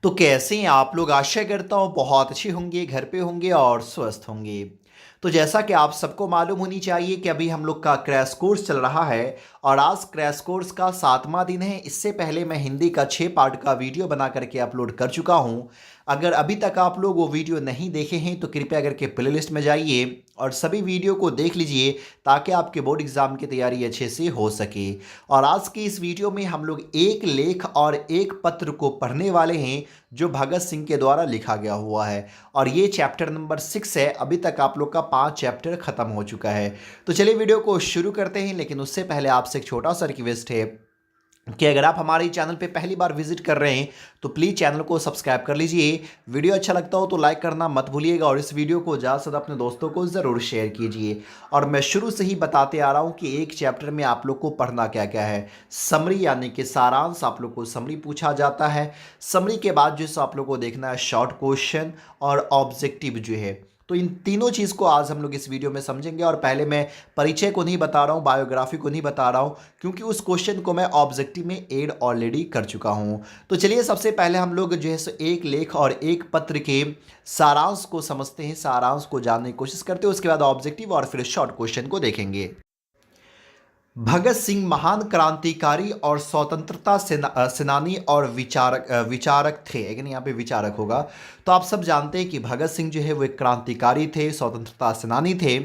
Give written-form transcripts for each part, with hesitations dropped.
तो कैसे हैं आप लोग? आशा करता हूँ बहुत अच्छे होंगे, घर पे होंगे और स्वस्थ होंगे। तो जैसा कि आप सबको मालूम होनी चाहिए कि अभी हम लोग का क्रैश कोर्स चल रहा है और आज क्रैश कोर्स का 7वां दिन है। इससे पहले मैं हिंदी का 6 पार्ट का वीडियो बना करके अपलोड कर चुका हूँ। अगर अभी तक आप लोग वो वीडियो नहीं देखे हैं तो कृपया करके प्लेलिस्ट में जाइए और सभी वीडियो को देख लीजिए ताकि आपके बोर्ड एग्जाम की तैयारी अच्छे से हो सके। और आज की इस वीडियो में हम लोग एक लेख और एक पत्र को पढ़ने वाले हैं जो भगत सिंह के द्वारा लिखा गया हुआ है और ये चैप्टर नंबर 6 है। अभी तक आप लोग का 5 चैप्टर खत्म हो चुका है। तो चलिए वीडियो को शुरू करते हैं, लेकिन उससे पहले आपसे एक छोटा सा रिक्वेस्ट है कि अगर आप हमारे चैनल पे पहली बार विजिट कर रहे हैं तो प्लीज़ चैनल को सब्सक्राइब कर लीजिए। वीडियो अच्छा लगता हो तो लाइक करना मत भूलिएगा और इस वीडियो को ज़्यादा से ज़्यादा अपने दोस्तों को ज़रूर शेयर कीजिए। और मैं शुरू से ही बताते आ रहा हूँ कि एक चैप्टर में आप लोग को पढ़ना क्या क्या है। समरी यानी कि सारांश, आप लोग को समरी पूछा जाता है। समरी के बाद जो है आप लोग को देखना है शॉर्ट क्वेश्चन और ऑब्जेक्टिव जो है। तो इन तीनों चीज़ को आज हम लोग इस वीडियो में समझेंगे। और पहले मैं परिचय को नहीं बता रहा हूँ, बायोग्राफी को नहीं बता रहा हूँ, क्योंकि उस क्वेश्चन को मैं ऑब्जेक्टिव में ऐड ऑलरेडी कर चुका हूँ। तो चलिए सबसे पहले हम लोग जो है सो एक लेख और एक पत्र के सारांश को समझते हैं, सारांश को जानने की कोशिश करते हैं। उसके बाद ऑब्जेक्टिव और फिर शॉर्ट क्वेश्चन को देखेंगे। भगत सिंह महान क्रांतिकारी और स्वतंत्रता सेनानी और विचारक थे। लेकिन यहाँ पे विचारक होगा। तो आप सब जानते हैं कि भगत सिंह जो है वो एक क्रांतिकारी थे, स्वतंत्रता सेनानी थे।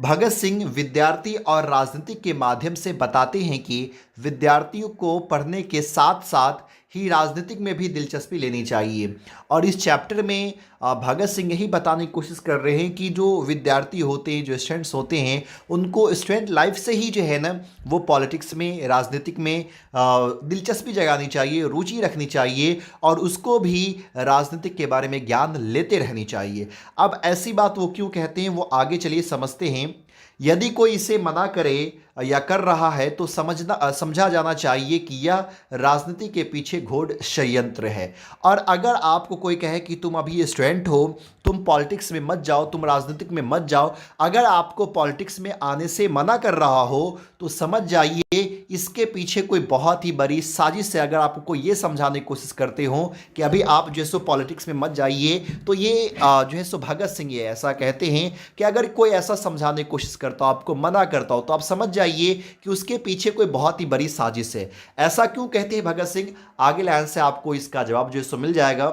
भगत सिंह विद्यार्थी और राजनीति के माध्यम से बताते हैं कि विद्यार्थियों को पढ़ने के साथ साथ ही राजनीतिक में भी दिलचस्पी लेनी चाहिए। और इस चैप्टर में भगत सिंह यही बताने की कोशिश कर रहे हैं कि जो विद्यार्थी होते हैं, जो स्टूडेंट्स होते हैं, उनको स्टूडेंट लाइफ से ही जो है ना वो पॉलिटिक्स में, राजनीतिक में दिलचस्पी जगानी चाहिए, रुचि रखनी चाहिए और उसको भी राजनीतिक के बारे में ज्ञान लेते रहनी चाहिए। अब ऐसी बात वो क्यों कहते हैं वो आगे चलिए समझते हैं। यदि कोई इसे मना करे या कर रहा है तो समझा जाना चाहिए कि यह राजनीति के पीछे घोर षड्यंत्र है। और अगर आपको कोई कहे कि तुम अभी स्टूडेंट हो, तुम पॉलिटिक्स में मत जाओ, तुम राजनीतिक में मत जाओ, अगर आपको पॉलिटिक्स में आने से मना कर रहा हो तो समझ जाइए इसके पीछे कोई बहुत ही बड़ी साजिश है। अगर आपको ये समझाने की कोशिश करते हो कि अभी आप जो है सो पॉलिटिक्स में मत जाइए, तो ये जो है सो भगत सिंह ये ऐसा कहते हैं कि अगर कोई ऐसा समझाने की कोशिश करता हो, आपको मना करता हो, तो आप समझ जाइए कि उसके पीछे कोई बहुत ही बड़ी साजिश है। ऐसा क्यों कहते हैं भगत सिंह? आगे लाइन से आपको इसका जवाब जो है सो मिल जाएगा।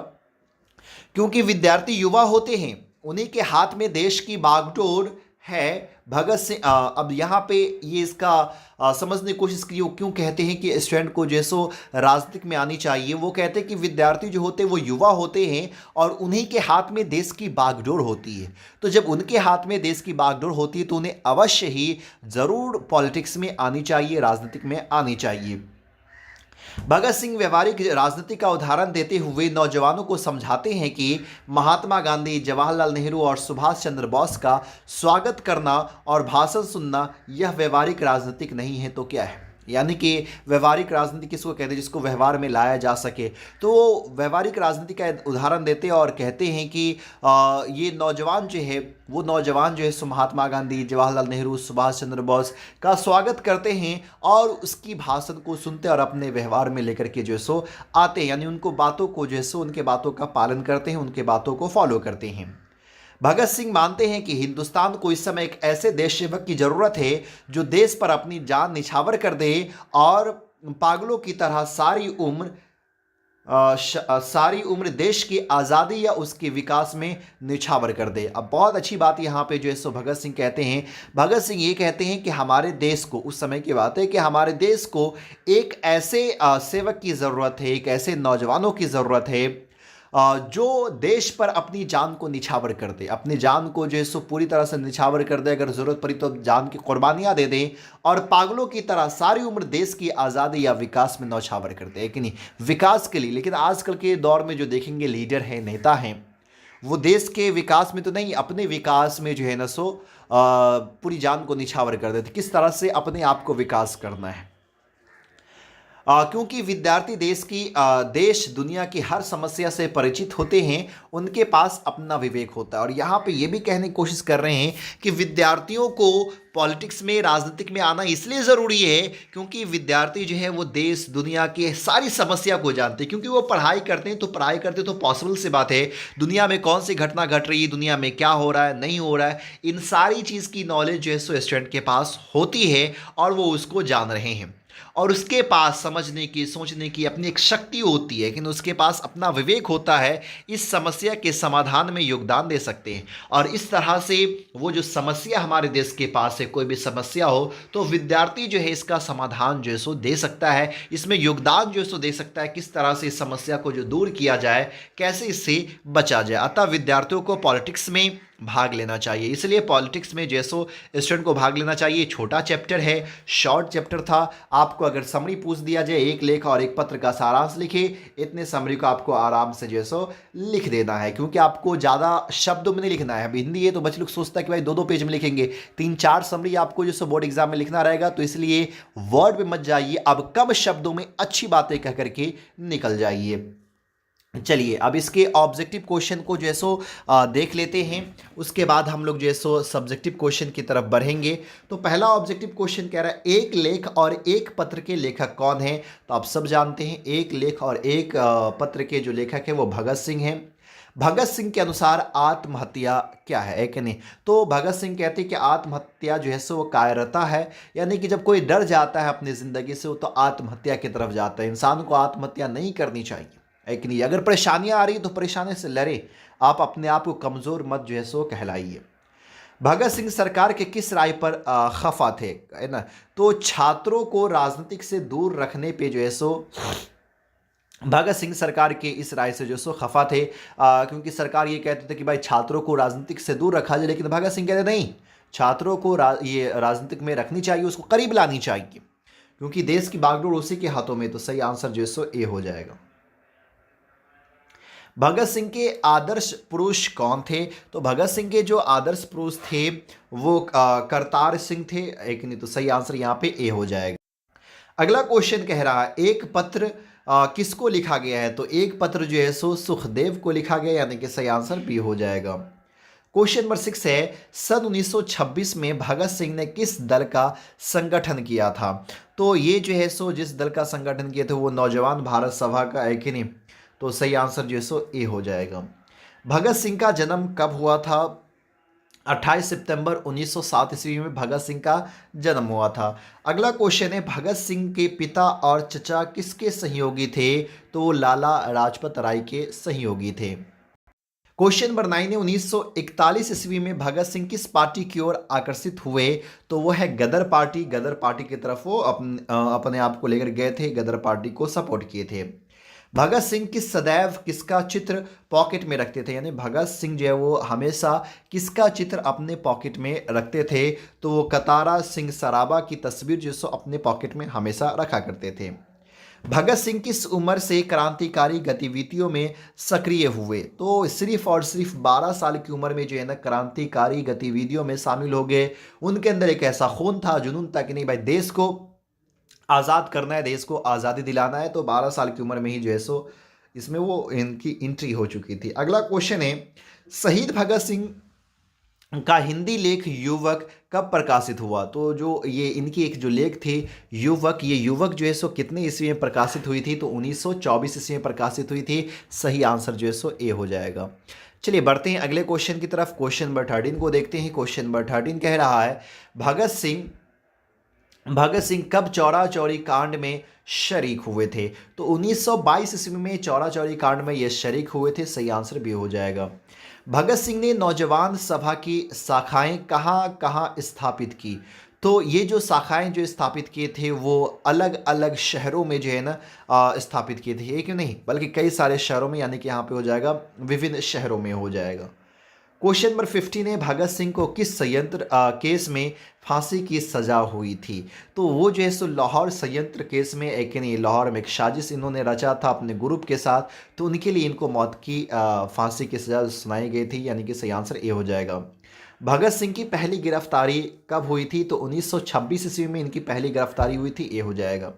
क्योंकि विद्यार्थी युवा होते हैं, उन्हीं के हाथ में देश की बागडोर है। भगत सिंह अब यहाँ पे ये इसका समझने की कोशिश की, वो क्यों कहते हैं कि स्टूडेंट को जो है सो राजनीतिक में आनी चाहिए। वो कहते हैं कि विद्यार्थी जो होते हैं वो युवा होते हैं और उन्हीं के हाथ में देश की बागडोर होती है। तो जब उनके हाथ में देश की बागडोर होती है तो उन्हें अवश्य ही ज़रूर पॉलिटिक्स में आनी चाहिए, राजनीतिक में आनी चाहिए। भगत सिंह व्यवहारिक राजनीति का उदाहरण देते हुए नौजवानों को समझाते हैं कि महात्मा गांधी, जवाहरलाल नेहरू और सुभाष चंद्र बोस का स्वागत करना और भाषण सुनना यह व्यवहारिक राजनीतिक नहीं है तो क्या है। यानी कि व्यवहारिक राजनीति किसको कहते हैं? जिसको व्यवहार में लाया जा सके। तो वो व्यवहारिक राजनीति का उदाहरण देते हैं और कहते हैं कि ये नौजवान जो है वो नौजवान जो है सो महात्मा गांधी, जवाहरलाल नेहरू, सुभाष चंद्र बोस का स्वागत करते हैं और उसकी भाषण को सुनते और अपने व्यवहार में लेकर के जो है सो आते हैं। यानी उनको बातों को जो है सो उनके बातों का पालन करते हैं, उनके बातों को फॉलो करते हैं। भगत सिंह मानते हैं कि हिंदुस्तान को इस समय एक ऐसे देश सेवक की जरूरत है जो देश पर अपनी जान निछावर कर दे और पागलों की तरह सारी उम्र देश की आज़ादी या उसके विकास में निछावर कर दे। अब बहुत अच्छी बात यहाँ पे जो है सो भगत सिंह कहते हैं। भगत सिंह ये कहते हैं कि हमारे देश को, उस समय की बात है कि हमारे देश को एक ऐसे सेवक की ज़रूरत है, एक ऐसे नौजवानों की ज़रूरत है जो देश पर अपनी जान को निछावर कर दे, अपनी जान को जो है सो पूरी तरह से निछावर कर दे। अगर ज़रूरत पड़ी तो जान की कुर्बानियाँ दे दें और पागलों की तरह सारी उम्र देश की आज़ादी या विकास में नौछावर कर दे। कि नहीं, विकास के लिए। लेकिन आजकल के दौर में जो देखेंगे लीडर हैं, नेता हैं, वो देश के विकास में तो नहीं, अपने विकास में जो है ना सो पूरी जान को निछावर कर देते। किस तरह से अपने आप को विकास करना है। क्योंकि विद्यार्थी देश दुनिया की हर समस्या से परिचित होते हैं, उनके पास अपना विवेक होता है। और यहाँ पे ये भी कहने की कोशिश कर रहे हैं कि विद्यार्थियों को पॉलिटिक्स में, राजनीतिक में आना इसलिए ज़रूरी है क्योंकि विद्यार्थी जो है वो देश दुनिया की सारी समस्या को जानते हैं, क्योंकि वो पढ़ाई करते हैं। तो पढ़ाई करते तो पॉसिबल सी बात है, दुनिया में कौन सी घटना घट रही है, दुनिया में क्या हो रहा है, नहीं हो रहा है, इन सारी चीज़ की नॉलेज जो है सो स्टूडेंट के पास होती है और वो उसको जान रहे हैं। और उसके पास समझने की, सोचने की अपनी एक शक्ति होती है, लेकिन उसके पास अपना विवेक होता है, इस समस्या के समाधान में योगदान दे सकते हैं। और इस तरह से वो जो समस्या हमारे देश के पास है, कोई भी समस्या हो तो विद्यार्थी जो है इसका समाधान जो है सो दे सकता है, इसमें योगदान जो है सो दे सकता है, किस तरह से इस समस्या को जो दूर किया जाए, कैसे इससे बचा जाए। अतः विद्यार्थियों को पॉलिटिक्स में भाग लेना चाहिए। इसलिए पॉलिटिक्स में जैसो स्टूडेंट को भाग लेना चाहिए। छोटा चैप्टर है, शॉर्ट चैप्टर था। आपको अगर समरी पूछ दिया जाए, एक लेख और एक पत्र का सारांश लिखे, इतने समरी को आपको आराम से जैसो लिख देना है, क्योंकि आपको ज़्यादा शब्दों में नहीं लिखना है। अब हिंदी है तो बच्चे लोग सोचता है कि भाई 2-2 पेज में लिखेंगे, 3-4 समरी आपको जैसो बोर्ड एग्जाम में लिखना रहेगा। तो इसलिए वर्ड पे मत जाइए, अब कम शब्दों में अच्छी बातें कह करके निकल जाइए। चलिए अब इसके ऑब्जेक्टिव क्वेश्चन को जो है सो देख लेते हैं, उसके बाद हम लोग जो है सो सब्जेक्टिव क्वेश्चन की तरफ बढ़ेंगे। तो पहला ऑब्जेक्टिव क्वेश्चन कह रहा है, एक लेख और एक पत्र के लेखक कौन है। तो आप सब जानते हैं, एक लेख और एक पत्र के जो लेखक है वो भगत सिंह हैं। भगत सिंह के अनुसार आत्महत्या क्या है कि नहीं। तो भगत सिंह कहते हैं कि आत्महत्या जो है सो वो कायरता है, यानी कि जब कोई डर जाता है अपनी ज़िंदगी से तो आत्महत्या की तरफ जाता है। इंसान को आत्महत्या नहीं करनी चाहिए, है कि नहीं। अगर परेशानियां आ रही तो परेशानी से लड़े, आप अपने आप को कमज़ोर मत जो है सो कहलाइए। भगत सिंह सरकार के किस राय पर खफा थे, है ना। तो छात्रों को राजनीतिक से दूर रखने पे जो है सो भगत सिंह सरकार के इस राय से जो सो खफा थे, क्योंकि सरकार ये कहते थे कि भाई छात्रों को राजनीतिक से दूर रखा जाए, लेकिन भगत सिंह कहते नहीं, छात्रों को ये राजनीतिक में रखनी चाहिए, उसको करीब लानी चाहिए, क्योंकि देश की बागडोर उसी के हाथों में। तो सही आंसर जो है सो ए हो जाएगा। भगत सिंह के आदर्श पुरुष कौन थे। तो भगत सिंह के जो आदर्श पुरुष थे वो करतार सिंह थे, एक नहीं। तो सही आंसर यहाँ पे ए हो जाएगा। अगला क्वेश्चन कह रहा है, एक पत्र किसको लिखा गया है। तो एक पत्र जो है सो सुखदेव को लिखा गया, यानी कि सही आंसर बी हो जाएगा। क्वेश्चन नंबर 6 है, सन 1926 में भगत सिंह ने किस दल का संगठन किया था। तो ये जो है सो जिस दल का संगठन किया था वो नौजवान भारत सभा का, है कि नहीं। तो सही आंसर जो है सो ए हो जाएगा। भगत सिंह का जन्म कब हुआ था। 28 सितंबर 1907 ईस्वी में भगत सिंह का जन्म हुआ था। अगला क्वेश्चन है, भगत सिंह के पिता और चचा किसके सहयोगी थे। तो वो लाला लाजपत राय के सहयोगी थे। क्वेश्चन नंबर 9 है, 1941 ईस्वी में भगत सिंह किस पार्टी की ओर आकर्षित हुए। तो वो है गदर पार्टी। गदर पार्टी की तरफ वो अपने आप को लेकर गए थे, गदर पार्टी को सपोर्ट किए थे। भगत सिंह सदैव किसका चित्र पॉकेट में रखते थे, यानी भगत सिंह जो है वो हमेशा किसका चित्र अपने पॉकेट में रखते थे। तो वो कतारा सिंह सराबा की तस्वीर जो सो अपने पॉकेट में हमेशा रखा करते थे। भगत सिंह किस उम्र से क्रांतिकारी गतिविधियों में सक्रिय हुए। तो सिर्फ और सिर्फ 12 साल की उम्र में जो है ना क्रांतिकारी गतिविधियों में शामिल हो गए। उनके अंदर एक ऐसा खून था, जुनून था कि नहीं भाई देश को आज़ाद करना है, देश को आज़ादी दिलाना है। तो 12 साल की उम्र में ही जो है सो इसमें वो इनकी एंट्री हो चुकी थी। अगला क्वेश्चन है, शहीद भगत सिंह का हिंदी लेख युवक कब प्रकाशित हुआ। तो जो ये इनकी एक जो लेख थे युवक, ये युवक जो है सो कितने ईस्वी में प्रकाशित हुई थी। तो 1924 ईस्वी में प्रकाशित हुई थी। सही आंसर जो है सो ए हो जाएगा। चलिए बढ़ते हैं अगले क्वेश्चन की तरफ। क्वेश्चन नंबर 13 को देखते हैं। क्वेश्चन नंबर 13 कह रहा है, भगत सिंह कब चौरा चौरी कांड में शरीक हुए थे। तो 1922 ईस्वी में चौरा चौरी कांड में ये शरीक हुए थे। सही आंसर भी हो जाएगा। भगत सिंह ने नौजवान सभा की शाखाएं कहाँ कहाँ स्थापित की। तो ये जो शाखाएं जो स्थापित किए थे वो अलग अलग शहरों में जो है ना स्थापित किए थे, एक नहीं बल्कि कई सारे शहरों में, यानी कि यहाँ पे हो जाएगा विभिन्न शहरों में हो जाएगा। क्वेश्चन नंबर 15 है, भगत सिंह को किस संयंत्र केस में फांसी की सजा हुई थी। तो वो जो है सो लाहौर संयंत्र केस में, एक नहीं लाहौर में एक साजिश इन्होंने रचा था अपने ग्रुप के साथ, तो उनके लिए इनको मौत की फांसी की सजा सुनाई गई थी, यानी कि सही आंसर ए हो जाएगा। भगत सिंह की पहली गिरफ्तारी कब हुई थी। तो 1926 ईस्वी में इनकी पहली गिरफ्तारी हुई थी। ए हो जाएगा।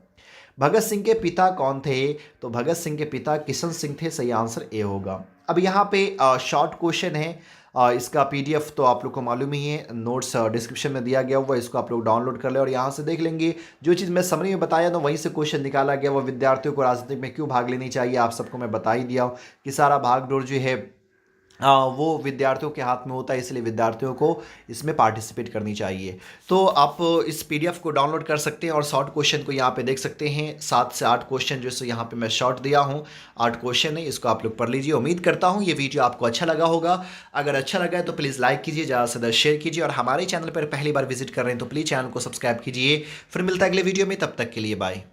भगत सिंह के पिता कौन थे? तो भगत सिंह के पिता किशन सिंह थे। सही आंसर ए होगा। अब यहाँ पे शॉर्ट क्वेश्चन है। इसका पीडीएफ तो आप लोग को मालूम ही है, नोट्स डिस्क्रिप्शन में दिया गया हुआ है, इसको आप लोग डाउनलोड कर ले और यहाँ से देख लेंगे। जो चीज़ मैं समरी में बताया था वहीं से क्वेश्चन निकाला गया। वो विद्यार्थियों को राजनीति में क्यों भाग लेनी चाहिए, आप सबको मैं बता ही दिया हूँ कि सारा भाग दौड़ जो है वो विद्यार्थियों के हाथ में होता है, इसलिए विद्यार्थियों को इसमें पार्टिसिपेट करनी चाहिए। तो आप इस पीडीएफ को डाउनलोड कर सकते हैं और शॉर्ट क्वेश्चन को यहाँ पे देख सकते हैं। 7 से 8 क्वेश्चन जो है यहाँ पे मैं शॉर्ट दिया हूँ, 8 क्वेश्चन है, इसको आप लोग पढ़ लीजिए। उम्मीद करता हूँ ये वीडियो आपको अच्छा लगा होगा। अगर अच्छा लगा है तो प्लीज़ लाइक कीजिए, ज़्यादा से ज़्यादा शेयर कीजिए और हमारे चैनल पर पहली बार विजिट कर रहे हैं तो प्लीज़ चैनल को सब्सक्राइब कीजिए। फिर मिलता है अगले वीडियो में, तब तक के लिए बाय।